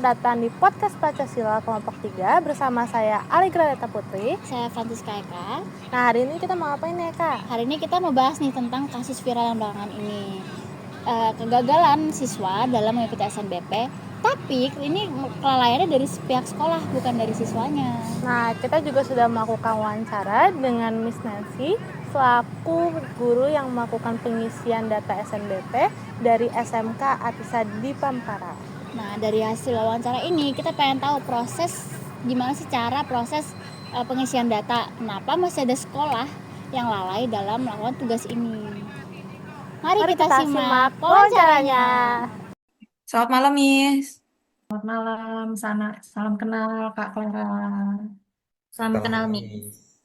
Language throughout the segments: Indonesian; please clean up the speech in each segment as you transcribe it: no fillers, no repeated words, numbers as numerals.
datang di podcast Pancasila kelompok 3 bersama saya Aligra Deta Putri. Saya Francisca Eka. Nah, hari ini kita mau ngapain ya, Kak? Hari ini kita mau bahas nih tentang kasus viral yang belakangan ini. Kegagalan siswa dalam mengikuti SNBP, tapi ini kelalaiannya dari pihak sekolah, bukan dari siswanya. Nah, kita juga sudah melakukan wawancara dengan Miss Nancy selaku guru yang melakukan pengisian data SNBP dari SMK Atisa di Pampara. Nah, dari hasil wawancara ini kita pengen tahu gimana sih cara proses pengisian data. Kenapa masih ada sekolah yang lalai dalam melakukan tugas ini? Mari kita simak wawancaranya. Selamat malam, Miss. Selamat malam, salam kenal Kak Clara. Salam kenal, Miss.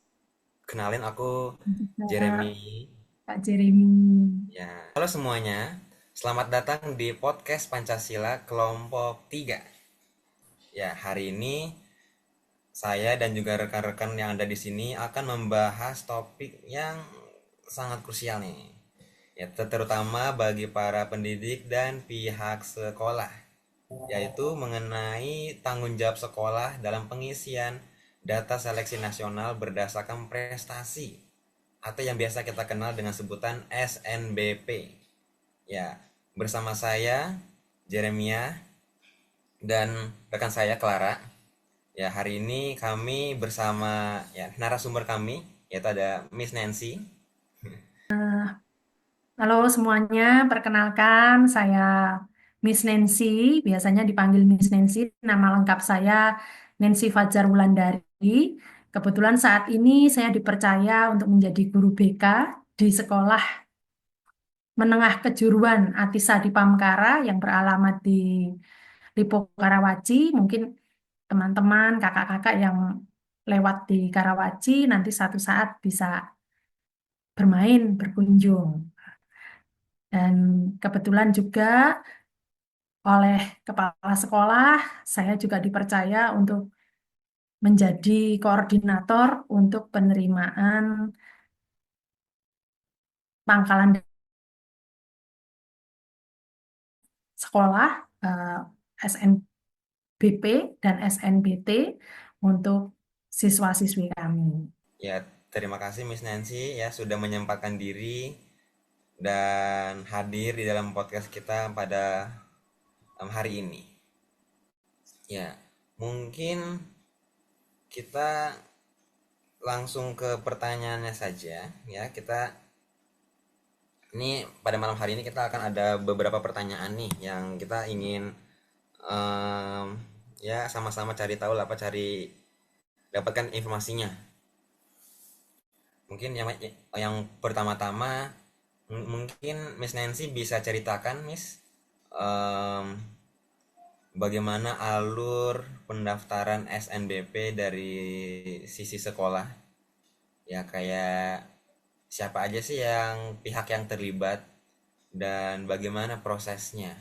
Kenalin aku Jeremy. Kak Jeremy. Ya. Halo semuanya. Selamat datang di podcast Pancasila kelompok 3. Ya, hari ini saya dan juga rekan-rekan yang ada di sini akan membahas topik yang sangat krusial nih. Ya, terutama bagi para pendidik dan pihak sekolah, yaitu mengenai tanggung jawab sekolah dalam pengisian data seleksi nasional berdasarkan prestasi atau yang biasa kita kenal dengan sebutan SNBP. Ya, bersama saya Jeremia dan rekan saya Clara. Ya, hari ini kami bersama narasumber kami, yaitu ada Miss Nancy. Halo semuanya, perkenalkan saya Miss Nancy, biasanya dipanggil Miss Nancy. Nama lengkap saya Nancy Fajar Wulandari. Kebetulan saat ini saya dipercaya untuk menjadi guru BK di sekolah menengah kejuruan Atisa di Pamkara yang beralamat di Lipo Karawaci. Mungkin teman-teman, kakak-kakak yang lewat di Karawaci nanti satu saat bisa berkunjung. Dan kebetulan juga oleh kepala sekolah, saya juga dipercaya untuk menjadi koordinator untuk penerimaan pangkalan sekolah SNBP dan SNBT untuk siswa-siswi kami. Ya, terima kasih Miss Nancy ya sudah menyempatkan diri dan hadir di dalam podcast kita pada hari ini. Ya, mungkin kita langsung ke pertanyaannya saja ya. Ini pada malam hari ini kita akan ada beberapa pertanyaan nih yang kita ingin ya sama-sama cari tahu lah, dapatkan informasinya. Mungkin yang pertama-tama mungkin Miss Nancy bisa ceritakan, Miss, bagaimana alur pendaftaran SNBP dari sisi sekolah? Ya, kayak siapa aja sih pihak yang terlibat dan bagaimana prosesnya?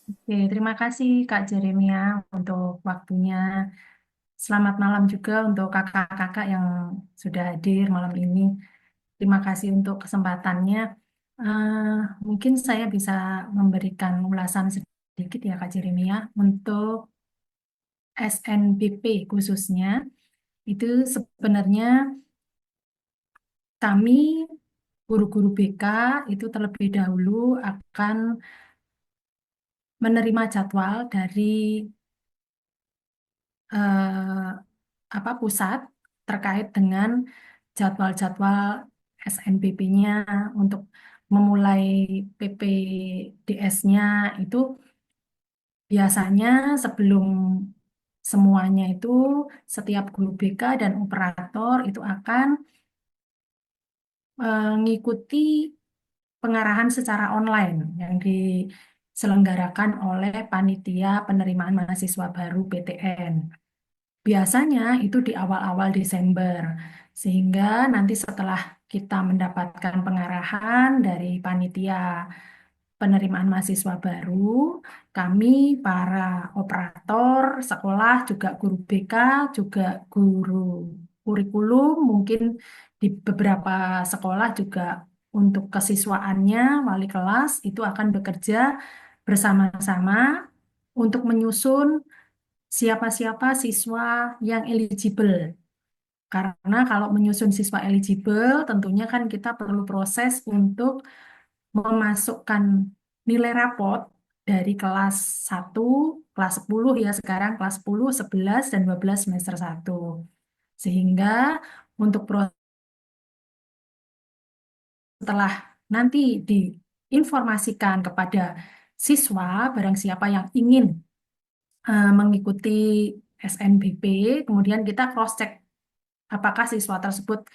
Oke, terima kasih Kak Jeremia untuk waktunya. Selamat malam juga untuk kakak-kakak yang sudah hadir malam ini. Terima kasih untuk kesempatannya. Mungkin saya bisa memberikan ulasan sedikit ya Kak Jeremia. Untuk SNBP khususnya, itu sebenarnya kami guru-guru BK itu terlebih dahulu akan menerima jadwal dari pusat terkait dengan jadwal-jadwal SNBP-nya untuk memulai PPDS-nya itu biasanya sebelum semuanya itu setiap guru BK dan operator itu akan mengikuti pengarahan secara online yang diselenggarakan oleh Panitia Penerimaan Mahasiswa Baru PTN. Biasanya itu di awal-awal Desember, sehingga nanti setelah kita mendapatkan pengarahan dari Panitia Penerimaan Mahasiswa Baru, kami para operator sekolah, juga guru BK, juga guru kurikulum, mungkin di beberapa sekolah juga untuk kesiswaannya, wali kelas itu akan bekerja bersama-sama untuk menyusun siapa-siapa siswa yang eligible. Karena kalau menyusun siswa eligible, tentunya kan kita perlu proses untuk memasukkan nilai rapot dari kelas 1, kelas 10 ya sekarang, kelas 10, 11, dan 12 semester 1. Sehingga untuk setelah nanti diinformasikan kepada siswa, barang siapa yang ingin mengikuti SNBP, kemudian kita cross-check apakah siswa tersebut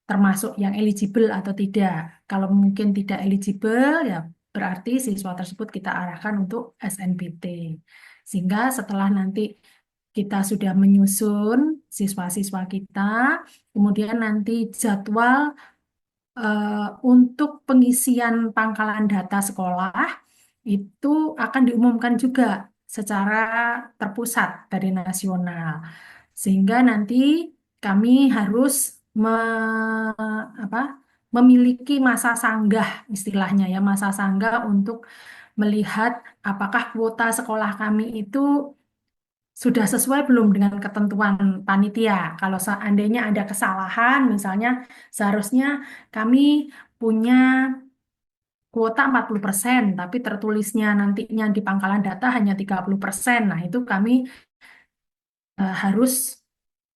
termasuk yang eligible atau tidak. Kalau mungkin tidak eligible, ya berarti siswa tersebut kita arahkan untuk SNBT. Sehingga setelah nanti kita sudah menyusun siswa-siswa kita, kemudian nanti jadwal untuk pengisian pangkalan data sekolah itu akan diumumkan juga secara terpusat dari nasional. Sehingga nanti kami harus apa, memiliki masa sanggah istilahnya ya, masa sanggah untuk melihat apakah kuota sekolah kami itu sudah sesuai belum dengan ketentuan panitia. Kalau seandainya ada kesalahan, misalnya seharusnya kami punya kuota 40%, tapi tertulisnya nantinya di pangkalan data hanya 30%. Nah, itu kami harus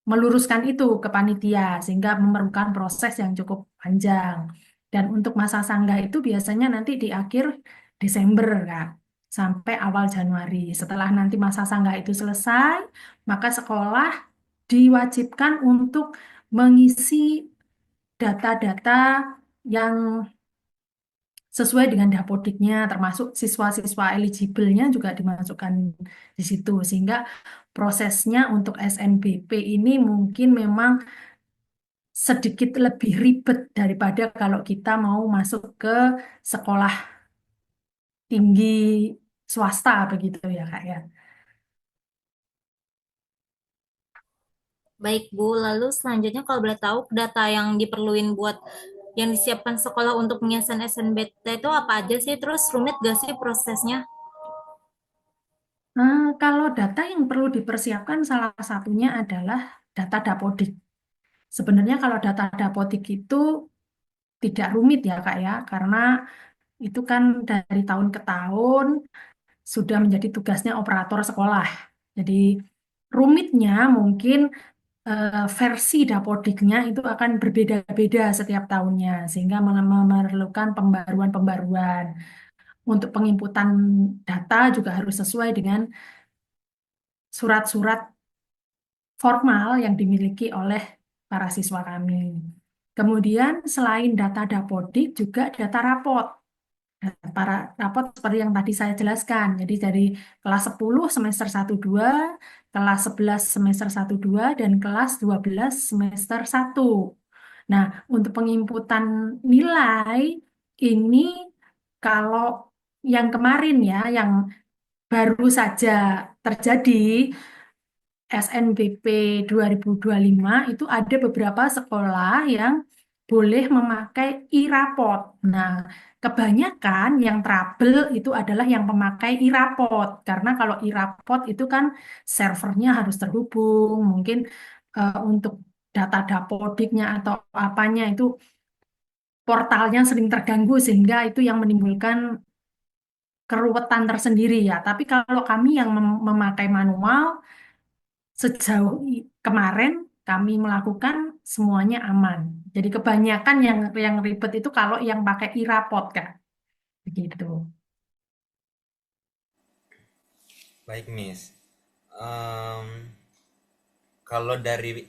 meluruskan itu ke panitia, sehingga memerlukan proses yang cukup panjang. Dan untuk masa sanggah itu biasanya nanti di akhir Desember, Kak, sampai awal Januari. Setelah nanti masa sanggah itu selesai, maka sekolah diwajibkan untuk mengisi data-data yang sesuai dengan dapodiknya, termasuk siswa-siswa eligible-nya juga dimasukkan di situ. Sehingga prosesnya untuk SNBP ini mungkin memang sedikit lebih ribet daripada kalau kita mau masuk ke sekolah tinggi swasta begitu ya Kak ya. Baik, Bu. Lalu selanjutnya kalau boleh tahu data yang diperluin buat yang disiapkan sekolah untuk pengisian SNBT itu apa aja sih? Terus rumit gak sih prosesnya? Kalau data yang perlu dipersiapkan salah satunya adalah data dapodik. Sebenarnya kalau data dapodik itu tidak rumit ya Kak ya, karena itu kan dari tahun ke tahun sudah menjadi tugasnya operator sekolah. Jadi rumitnya mungkin versi dapodiknya itu akan berbeda-beda setiap tahunnya, sehingga memerlukan pembaruan-pembaruan. Untuk penginputan data juga harus sesuai dengan surat-surat formal yang dimiliki oleh para siswa kami. Kemudian selain data dapodik juga data rapot. Para rapot seperti yang tadi saya jelaskan. Jadi dari kelas 10 semester 1-2, kelas 11 semester 1-2, dan kelas 12 semester 1. Nah, untuk penginputan nilai ini kalau yang kemarin ya, yang baru saja terjadi SNBP 2025 itu ada beberapa sekolah yang boleh memakai e-rapot. Nah, kebanyakan yang trouble itu adalah yang memakai e-rapot. Karena kalau e-rapot itu kan servernya harus terhubung, mungkin untuk data dapodiknya atau apanya itu portalnya sering terganggu sehingga itu yang menimbulkan keruwetan tersendiri ya. Tapi kalau kami yang memakai manual, sejauh kemarin kami melakukan semuanya aman. Jadi kebanyakan yang ribet itu kalau yang pakai e-rapot, Kak. Begitu. Baik, Miss. Em, kalau dari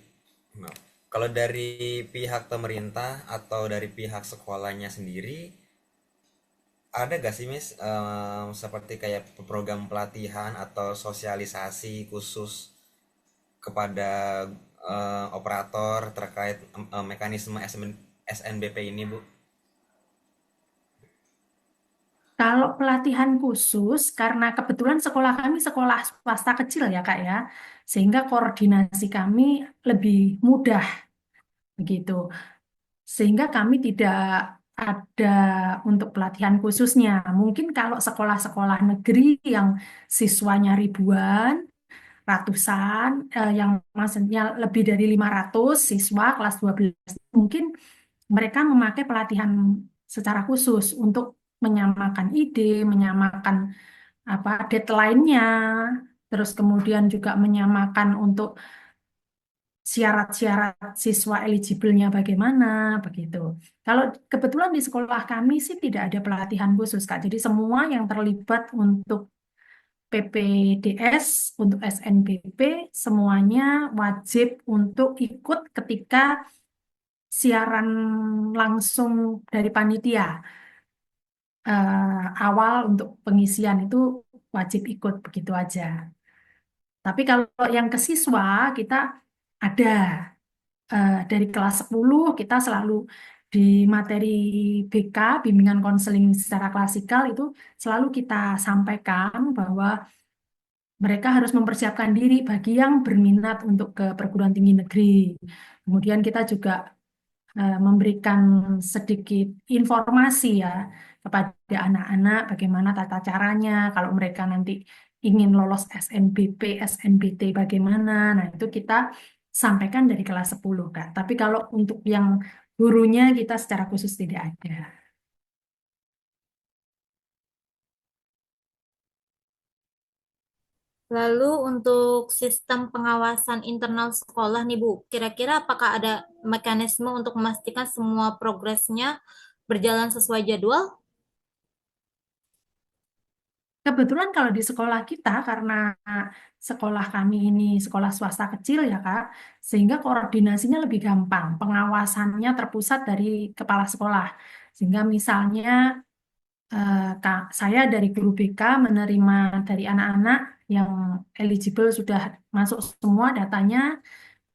maaf, kalau dari pihak pemerintah atau dari pihak sekolahnya sendiri, ada gak sih, Miss, seperti kayak program pelatihan atau sosialisasi khusus kepada operator terkait mekanisme SNBP ini, Bu? Kalau pelatihan khusus, karena kebetulan sekolah kami sekolah swasta kecil ya, Kak ya, sehingga koordinasi kami lebih mudah begitu. Sehingga kami tidak ada untuk pelatihan khususnya. Mungkin kalau sekolah-sekolah negeri yang siswanya ribuan, ratusan, yang maksudnya lebih dari 500 siswa kelas 12, mungkin mereka memakai pelatihan secara khusus untuk menyamakan ide, menyamakan apa deadline-nya, terus kemudian juga menyamakan untuk syarat-syarat siswa eligible-nya bagaimana, begitu. Kalau kebetulan di sekolah kami sih tidak ada pelatihan khusus, Kak. Jadi semua yang terlibat untuk PPDS, untuk SNBP, semuanya wajib untuk ikut ketika siaran langsung dari panitia. Awal untuk pengisian itu wajib ikut, begitu aja. Tapi kalau yang ke siswa, kita ada. Dari kelas 10 kita selalu di materi BK, bimbingan konseling secara klasikal itu selalu kita sampaikan bahwa mereka harus mempersiapkan diri bagi yang berminat untuk ke perguruan tinggi negeri. Kemudian kita juga memberikan sedikit informasi ya kepada anak-anak bagaimana tata caranya kalau mereka nanti ingin lolos SNBP, SNBT bagaimana. Nah, itu kita sampaikan dari kelas 10, Kak. Tapi kalau untuk yang gurunya kita secara khusus tidak ada. Lalu untuk sistem pengawasan internal sekolah nih Bu, kira-kira apakah ada mekanisme untuk memastikan semua progresnya berjalan sesuai jadwal? Kebetulan kalau di sekolah kita, karena sekolah kami ini sekolah swasta kecil ya Kak, sehingga koordinasinya lebih gampang, pengawasannya terpusat dari kepala sekolah. Sehingga misalnya Kak, saya dari guru BK menerima dari anak-anak yang eligible sudah masuk semua datanya,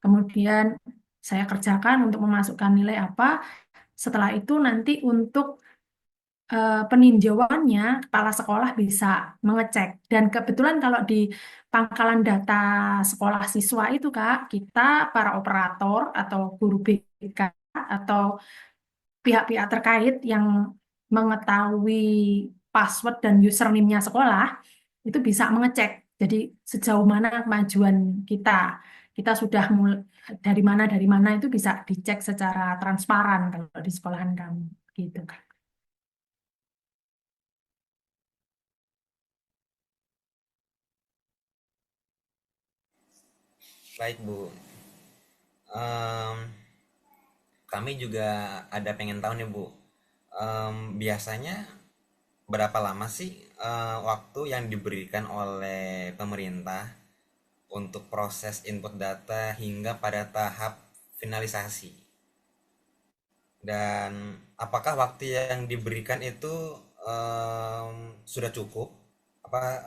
kemudian saya kerjakan untuk memasukkan nilai apa. Setelah itu nanti untuk peninjauannya kepala sekolah bisa mengecek. Dan kebetulan kalau di pangkalan data sekolah siswa itu Kak, kita para operator atau guru BK atau pihak-pihak terkait yang mengetahui password dan username-nya sekolah itu bisa mengecek. Jadi sejauh mana kemajuan kita, kita sudah mulai dari mana itu bisa dicek secara transparan kalau di sekolahan kami, gitu Kak. Baik Bu. Em, Kami juga ada pengen tahu nih Bu. Biasanya berapa lama sih waktu yang diberikan oleh pemerintah untuk proses input data hingga pada tahap finalisasi? Dan apakah waktu yang diberikan itu sudah cukup? Apa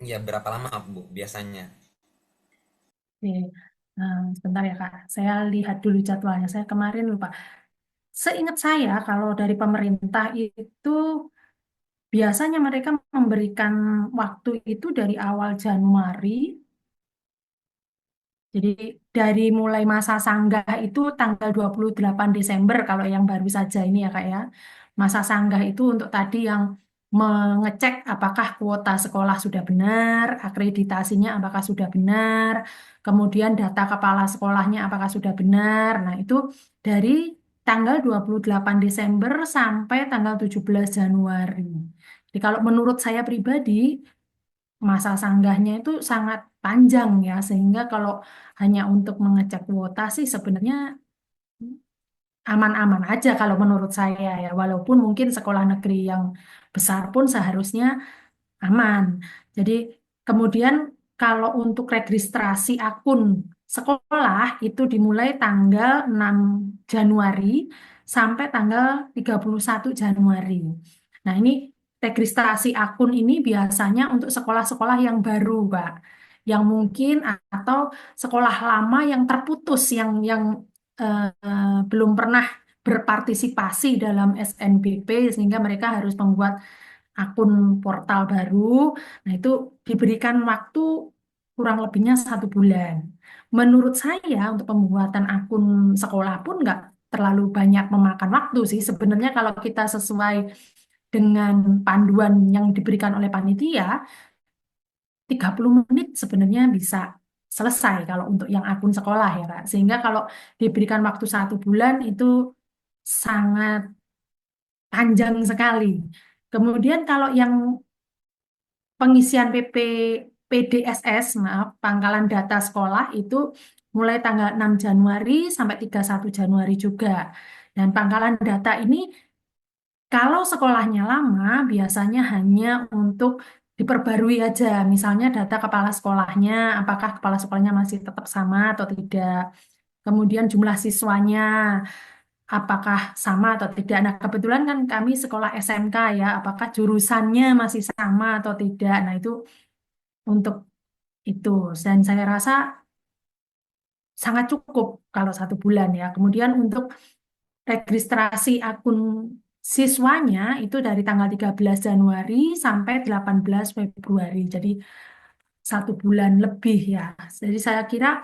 ya berapa lama Bu biasanya? Oke. Sebentar ya Kak, saya lihat dulu jadwalnya. Saya kemarin lupa. Seingat saya kalau dari pemerintah itu biasanya mereka memberikan waktu itu dari awal Januari. Jadi dari mulai masa sanggah itu tanggal 28 Desember kalau yang baru saja ini ya Kak ya. Masa sanggah itu untuk tadi yang mengecek apakah kuota sekolah sudah benar, akreditasinya apakah sudah benar, kemudian data kepala sekolahnya apakah sudah benar. Nah, itu dari tanggal 28 Desember sampai tanggal 17 Januari. Jadi kalau menurut saya pribadi masa sanggahnya itu sangat panjang ya, sehingga kalau hanya untuk mengecek kuota sih sebenarnya aman-aman aja kalau menurut saya ya, walaupun mungkin sekolah negeri yang besar pun seharusnya aman. Jadi kemudian kalau untuk registrasi akun sekolah itu dimulai tanggal 6 Januari sampai tanggal 31 Januari. Nah, ini registrasi akun ini biasanya untuk sekolah-sekolah yang baru, Pak. Yang mungkin atau sekolah lama yang terputus yang belum pernah berpartisipasi dalam SNBP sehingga mereka harus membuat akun portal baru. Nah, itu diberikan waktu kurang lebihnya 1 bulan. Menurut saya untuk pembuatan akun sekolah pun terlalu banyak memakan waktu sih. Sebenarnya kalau kita sesuai dengan panduan yang diberikan oleh panitia, 30 menit sebenarnya bisa selesai kalau untuk yang akun sekolah ya Kak. Sehingga kalau diberikan waktu 1 bulan itu sangat panjang sekali. Kemudian kalau yang pengisian PDSS, maaf, pangkalan data sekolah itu mulai tanggal 6 Januari sampai 31 Januari juga. Dan pangkalan data ini kalau sekolahnya lama biasanya hanya untuk diperbarui aja. Misalnya data kepala sekolahnya, apakah kepala sekolahnya masih tetap sama atau tidak. Kemudian jumlah siswanya, apakah sama atau tidak. Nah, kebetulan kan kami sekolah SMK ya, apakah jurusannya masih sama atau tidak. Nah, itu untuk itu. Dan saya rasa sangat cukup kalau 1 bulan ya. Kemudian untuk registrasi akun siswanya itu dari tanggal 13 Januari sampai 18 Februari. Jadi 1 bulan lebih ya. Jadi saya kira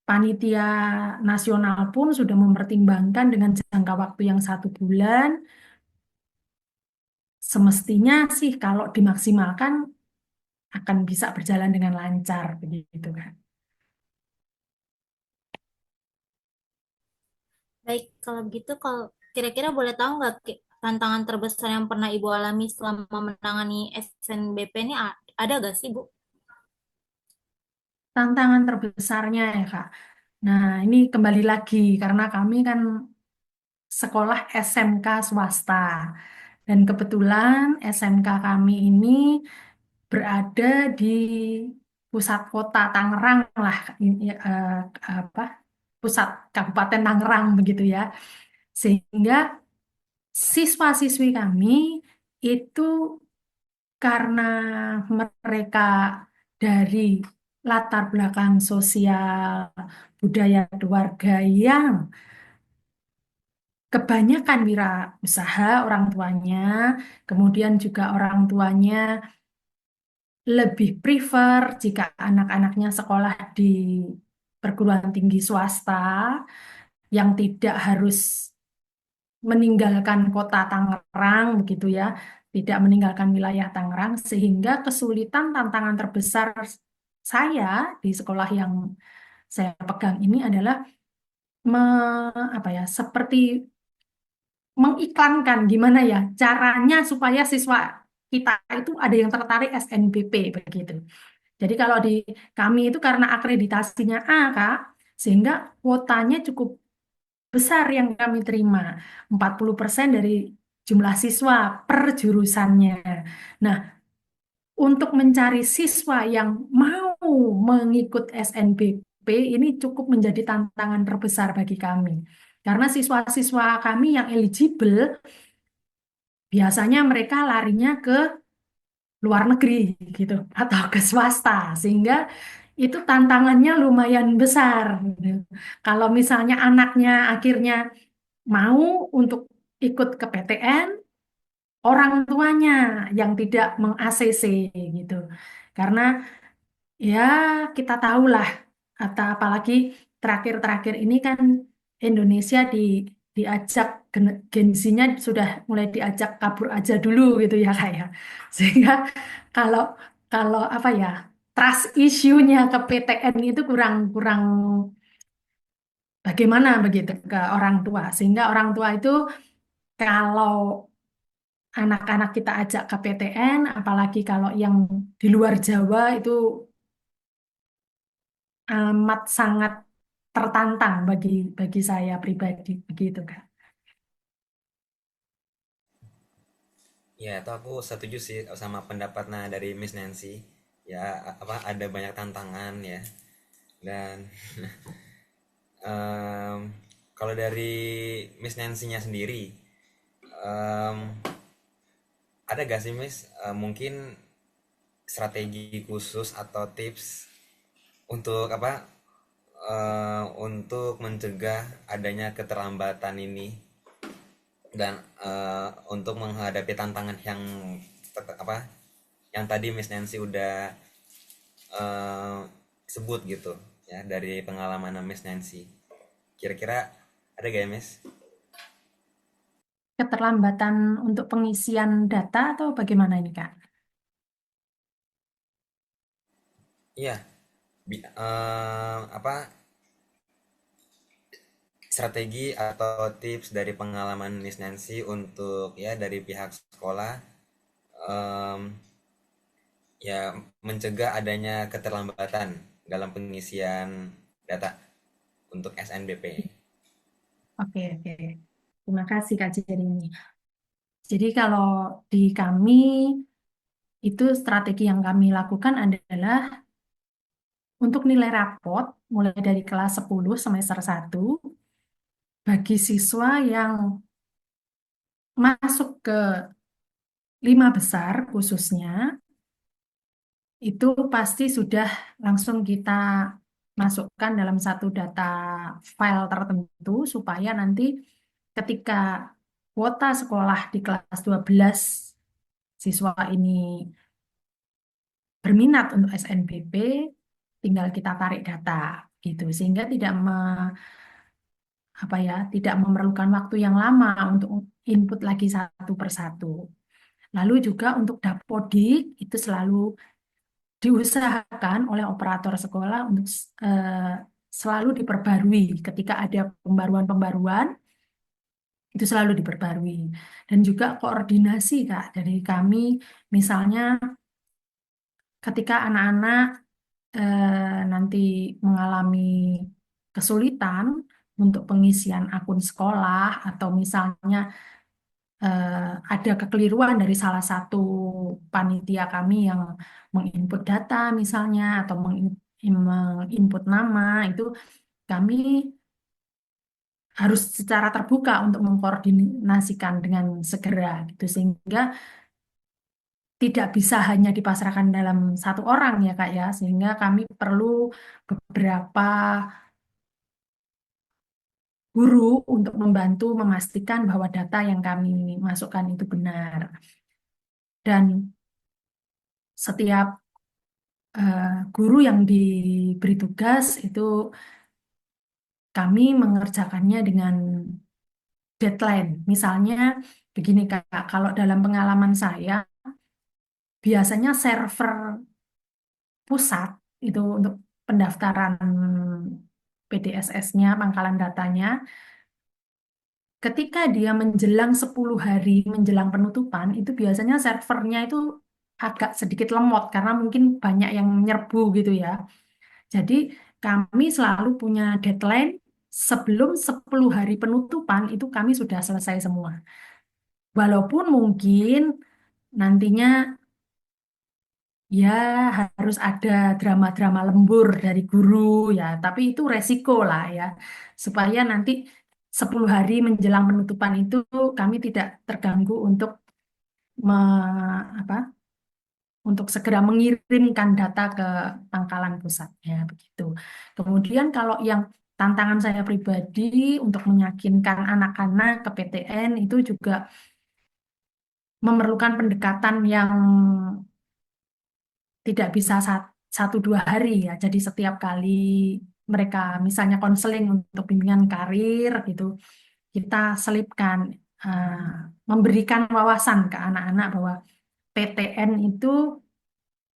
panitia nasional pun sudah mempertimbangkan dengan jangka waktu yang 1 bulan. Semestinya sih kalau dimaksimalkan akan bisa berjalan dengan lancar begitu kan. Baik, kalau begitu, kalau kira-kira boleh tahu nggak tantangan terbesar yang pernah Ibu alami selama menangani SNBP ini ada nggak sih, Bu? Tantangan terbesarnya ya Kak. Nah, ini kembali lagi karena kami kan sekolah SMK swasta. Dan kebetulan SMK kami ini berada di pusat kota Tangerang lah, apa, pusat Kabupaten Tangerang begitu ya. Sehingga siswa-siswi kami itu karena mereka dari latar belakang sosial budaya keluarga yang kebanyakan wirausaha orang tuanya, kemudian juga orang tuanya lebih prefer jika anak-anaknya sekolah di perguruan tinggi swasta yang tidak harus meninggalkan kota Tangerang begitu ya, tidak meninggalkan wilayah Tangerang sehingga kesulitan tantangan terbesar saya di sekolah yang saya pegang ini adalah apa ya, seperti mengiklankan gimana ya caranya supaya siswa kita itu ada yang tertarik SNBP begitu. Jadi kalau di kami itu karena akreditasinya A, Kak, sehingga kuotanya cukup besar yang kami terima, 40% dari jumlah siswa per jurusannya. Nah, untuk mencari siswa yang mau mengikut SNBP ini cukup menjadi tantangan terbesar bagi kami. Karena siswa-siswa kami yang eligible biasanya mereka larinya ke luar negeri gitu atau ke swasta sehingga itu tantangannya lumayan besar gitu. Kalau misalnya anaknya akhirnya mau untuk ikut ke PTN, orang tuanya yang tidak meng-ACC gitu. Karena ya kita tahulah atau apalagi terakhir-terakhir ini kan Indonesia diajak gensinya sudah mulai diajak kabur aja dulu gitu ya kayak. Sehingga kalau kalau apa ya trust issue-nya ke PTN itu kurang kurang bagaimana begitu ke orang tua. Sehingga orang tua itu kalau anak-anak kita ajak ke PTN, apalagi kalau yang di luar Jawa itu amat sangat tertantang bagi bagi saya pribadi begitu Kak. Ya, itu aku setuju sih sama pendapatnya dari Miss Nancy. Ya, apa ada banyak tantangan ya. Dan em, kalau dari Miss Nancy-nya sendiri, em, ada gak sih Miss mungkin strategi khusus atau tips untuk apa untuk mencegah adanya keterlambatan ini dan untuk menghadapi tantangan yang apa yang tadi Miss Nancy udah eh, sebut gitu ya dari pengalaman Miss Nancy. Kira-kira Ada gak ya, Miss? Keterlambatan untuk pengisian data atau bagaimana ini, Kak? Iya, apa strategi atau tips dari pengalaman Miss Nancy untuk ya dari pihak sekolah, em, ya mencegah adanya keterlambatan dalam pengisian data untuk SNBP. Oke, oke. Terima kasih, Kak Jerini. Jadi kalau di kami, itu strategi yang kami lakukan adalah untuk nilai rapot, mulai dari kelas 10 semester 1, bagi siswa yang masuk ke 5 besar khususnya, itu pasti sudah langsung kita masukkan dalam satu data file tertentu supaya nanti ketika kuota sekolah di kelas 12 siswa ini berminat untuk SNBP, tinggal kita tarik data gitu sehingga tidak memerlukan waktu yang lama untuk input lagi satu persatu. Lalu juga untuk Dapodik itu selalu diusahakan oleh operator sekolah untuk selalu diperbarui ketika ada pembaruan-pembaruan itu selalu diperbarui dan juga koordinasi Kak dari kami misalnya ketika anak-anak nanti mengalami kesulitan untuk pengisian akun sekolah atau misalnya eh, ada kekeliruan dari salah satu panitia kami yang menginput data misalnya atau menginput nama itu kami harus secara terbuka untuk mengkoordinasikan dengan segera gitu sehingga tidak bisa hanya dipasrahkan dalam satu orang ya Kak ya sehingga kami perlu beberapa guru untuk membantu memastikan bahwa data yang kami masukkan itu benar dan setiap guru yang diberi tugas itu kami mengerjakannya dengan deadline. Misalnya begini Kak, kalau dalam pengalaman saya, biasanya server pusat itu untuk pendaftaran PDSS-nya, pangkalan datanya, ketika dia menjelang 10 hari menjelang penutupan, itu biasanya servernya itu agak sedikit lemot karena mungkin banyak yang menyerbu gitu ya. Jadi kami selalu punya deadline sebelum 10 hari penutupan itu kami sudah selesai semua. Walaupun mungkin nantinya ya harus ada drama-drama lembur dari guru ya, tapi itu resiko lah ya. Supaya nanti 10 hari menjelang penutupan itu kami tidak terganggu untuk apa untuk segera mengirimkan data ke pangkalan pusatnya begitu. Kemudian kalau yang tantangan saya pribadi untuk meyakinkan anak-anak ke PTN itu juga memerlukan pendekatan yang tidak bisa satu dua hari ya. Jadi setiap kali mereka misalnya konseling untuk bimbingan karir gitu, kita selipkan eh, memberikan wawasan ke anak-anak bahwa PTN itu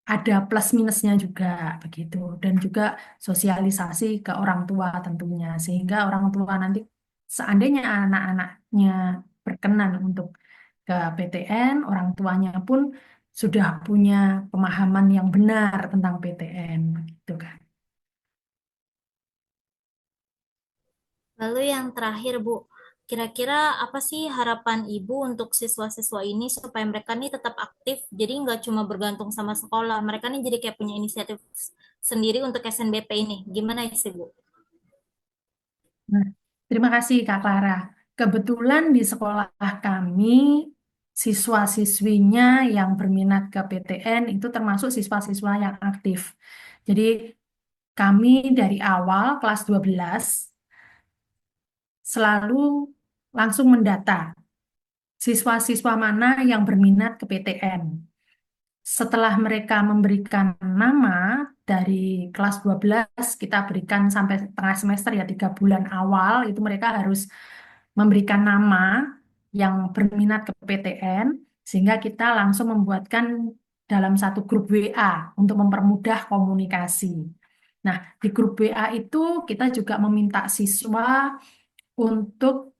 ada plus minusnya juga begitu dan juga sosialisasi ke orang tua tentunya sehingga orang tua nanti seandainya anak-anaknya berkenan untuk ke PTN orang tuanya pun sudah punya pemahaman yang benar tentang PTN begitu kan. Lalu yang terakhir, Bu, kira-kira apa sih harapan Ibu untuk siswa-siswa ini supaya mereka nih tetap aktif, jadi nggak cuma bergantung sama sekolah, mereka nih jadi kayak punya inisiatif sendiri untuk SNBP ini. Gimana ya sih, Bu? Nah, terima kasih Kak Clara. Kebetulan di sekolah kami siswa-siswinya yang berminat ke PTN itu termasuk siswa-siswa yang aktif. Jadi kami dari awal kelas 12 selalu langsung mendata siswa-siswa mana yang berminat ke PTN. Setelah mereka memberikan nama dari kelas 12 kita berikan sampai tengah semester ya 3 bulan awal itu mereka harus memberikan nama yang berminat ke PTN sehingga kita langsung membuatkan dalam satu grup WA untuk mempermudah komunikasi. Nah, di grup WA itu kita juga meminta siswa untuk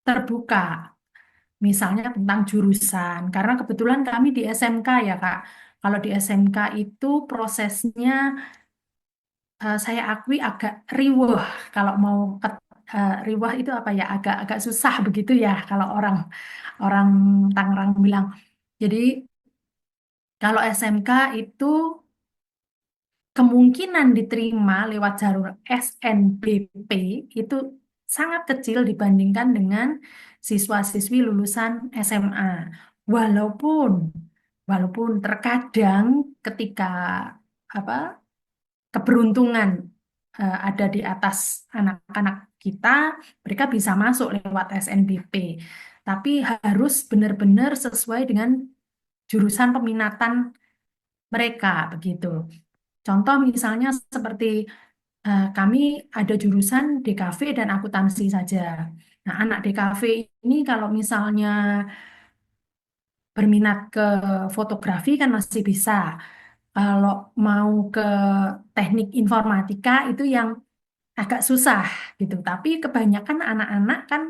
terbuka, misalnya tentang jurusan. Karena kebetulan kami di SMK ya, Kak. Kalau di SMK itu prosesnya saya akui agak riweh kalau mau riweh itu apa ya agak susah begitu ya kalau orang orang Tangerang bilang. Jadi kalau SMK itu kemungkinan diterima lewat jalur SNBP itu sangat kecil dibandingkan dengan siswa-siswi lulusan SMA. Walaupun walaupun terkadang ketika apa keberuntungan ada di atas anak-anak kita, mereka bisa masuk lewat SNBP. Tapi harus benar-benar sesuai dengan jurusan peminatan mereka begitu. Contoh misalnya seperti kami ada jurusan DKV dan akuntansi saja. Nah, anak DKV ini kalau misalnya berminat ke fotografi kan masih bisa. Kalau mau ke teknik informatika itu yang agak susah gitu. Tapi kebanyakan anak-anak kan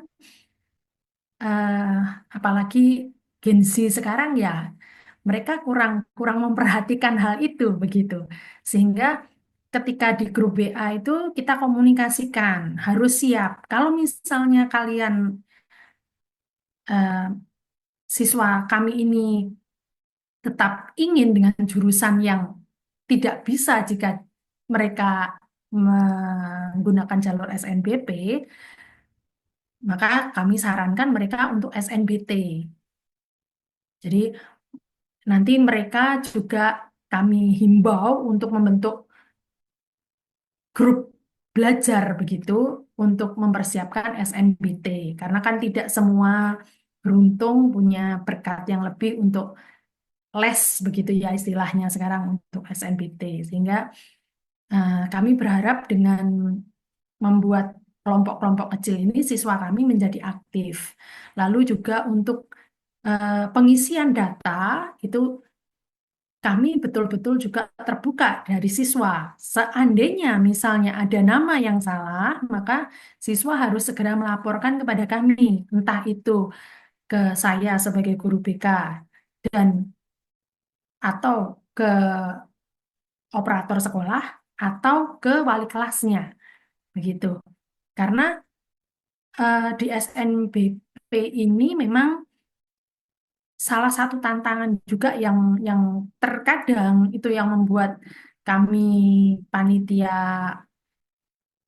eh, apalagi Gen Z sekarang ya mereka kurang kurang memperhatikan hal itu begitu. Sehingga ketika di grup WA itu kita komunikasikan harus siap. Kalau misalnya kalian eh, siswa kami ini tetap ingin dengan jurusan yang tidak bisa jika mereka menggunakan jalur SNBP, maka kami sarankan mereka untuk SNBT. Jadi nanti mereka juga kami himbau untuk membentuk grup belajar begitu untuk mempersiapkan SNBT. Karena kan tidak semua beruntung punya berkat yang lebih untuk les begitu ya istilahnya sekarang untuk SNBT. Sehingga kami berharap dengan membuat kelompok-kelompok kecil ini siswa kami menjadi aktif. Lalu juga untuk pengisian data itu kami betul-betul juga terbuka dari siswa. Seandainya misalnya ada nama yang salah, maka siswa harus segera melaporkan kepada kami, entah itu ke saya sebagai guru BK dan atau ke operator sekolah atau ke wali kelasnya, begitu. Karena di SNBP ini memang salah satu tantangan juga yang terkadang itu yang membuat kami panitia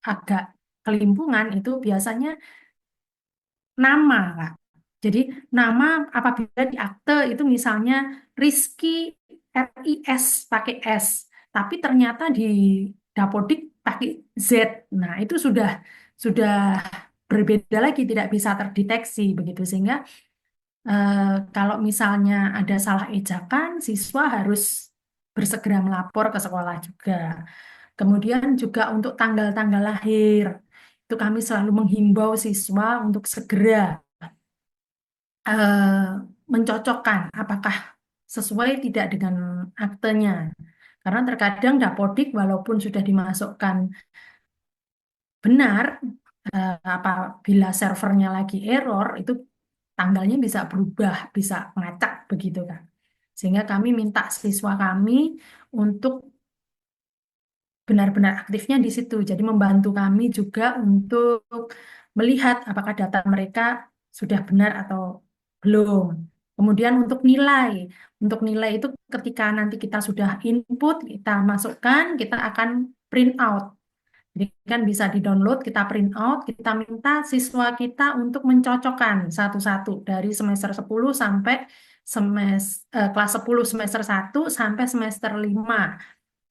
agak kelimpungan itu biasanya nama, Kak. Jadi nama apabila di akte itu misalnya Rizky RIS pakai S, tapi ternyata di Dapodik pakai Z. Nah, itu sudah berbeda lagi, tidak bisa terdeteksi begitu sehingga eh, kalau misalnya ada salah ejakan, siswa harus bersegera melapor ke sekolah juga. Kemudian juga untuk tanggal-tanggal lahir, itu kami selalu menghimbau siswa untuk segera eh, mencocokkan apakah sesuai tidak dengan aktenya. Karena terkadang Dapodik walaupun sudah dimasukkan benar, apabila servernya lagi error, itu tanggalnya bisa berubah, bisa ngacak begitu kan. Sehingga kami minta siswa kami untuk benar-benar aktifnya di situ. Jadi membantu kami juga untuk melihat apakah data mereka sudah benar atau belum. Kemudian untuk nilai itu ketika nanti kita sudah input, kita masukkan, kita akan print out. Jadi kan bisa di-download, kita print out, kita minta siswa kita untuk mencocokkan satu-satu dari semester 10 sampai kelas 10 semester 1 sampai semester 5.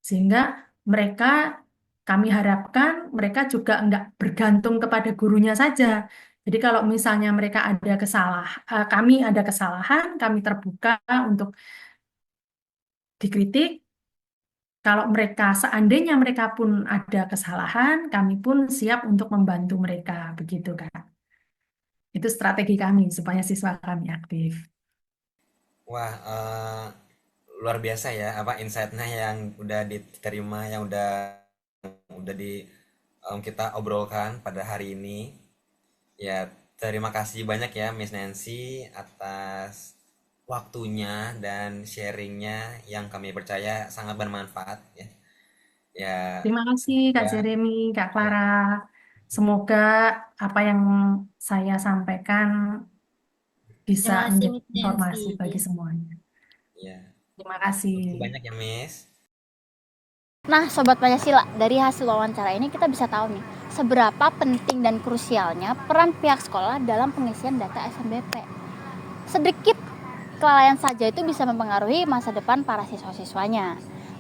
Sehingga mereka kami harapkan mereka juga enggak bergantung kepada gurunya saja. Jadi kalau misalnya mereka ada kami ada kesalahan, kami terbuka untuk dikritik, kalau mereka seandainya mereka pun ada kesalahan, kami pun siap untuk membantu mereka, begitu Kak. Itu strategi kami supaya siswa kami aktif. Wah, luar biasa ya apa insight-nya yang udah diterima, yang udah kita obrolkan pada hari ini. Ya, terima kasih banyak ya Miss Nancy atas waktunya dan sharingnya yang kami percaya sangat bermanfaat ya. Ya, Terima kasih Kak semoga Jeremy, Kak ya, Clara. Semoga apa yang saya sampaikan bisa Terima kasih menjadi Miss Nancy. informasi bagi semuanya. ya. Terima Terima kasih. kasih banyak ya Miss. Nah, Sobat Pancasila, dari hasil wawancara ini kita bisa tahu nih, seberapa penting dan krusialnya peran pihak sekolah dalam pengisian data SNBP. Sedikit kelalaian saja itu bisa mempengaruhi masa depan para siswa-siswanya.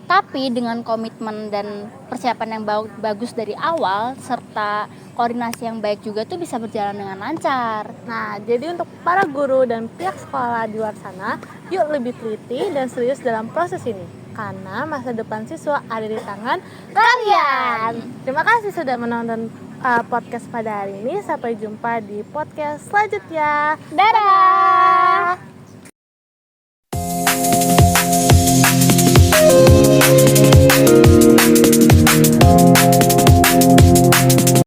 Tapi dengan komitmen dan persiapan yang bagus dari awal, serta koordinasi yang baik juga tuh bisa berjalan dengan lancar. Nah, jadi untuk para guru dan pihak sekolah di luar sana, yuk lebih teliti dan serius dalam proses ini. Karena masa depan siswa ada di tangan kalian. Terima kasih sudah menonton podcast pada hari ini. Sampai jumpa di podcast selanjutnya. Dadah!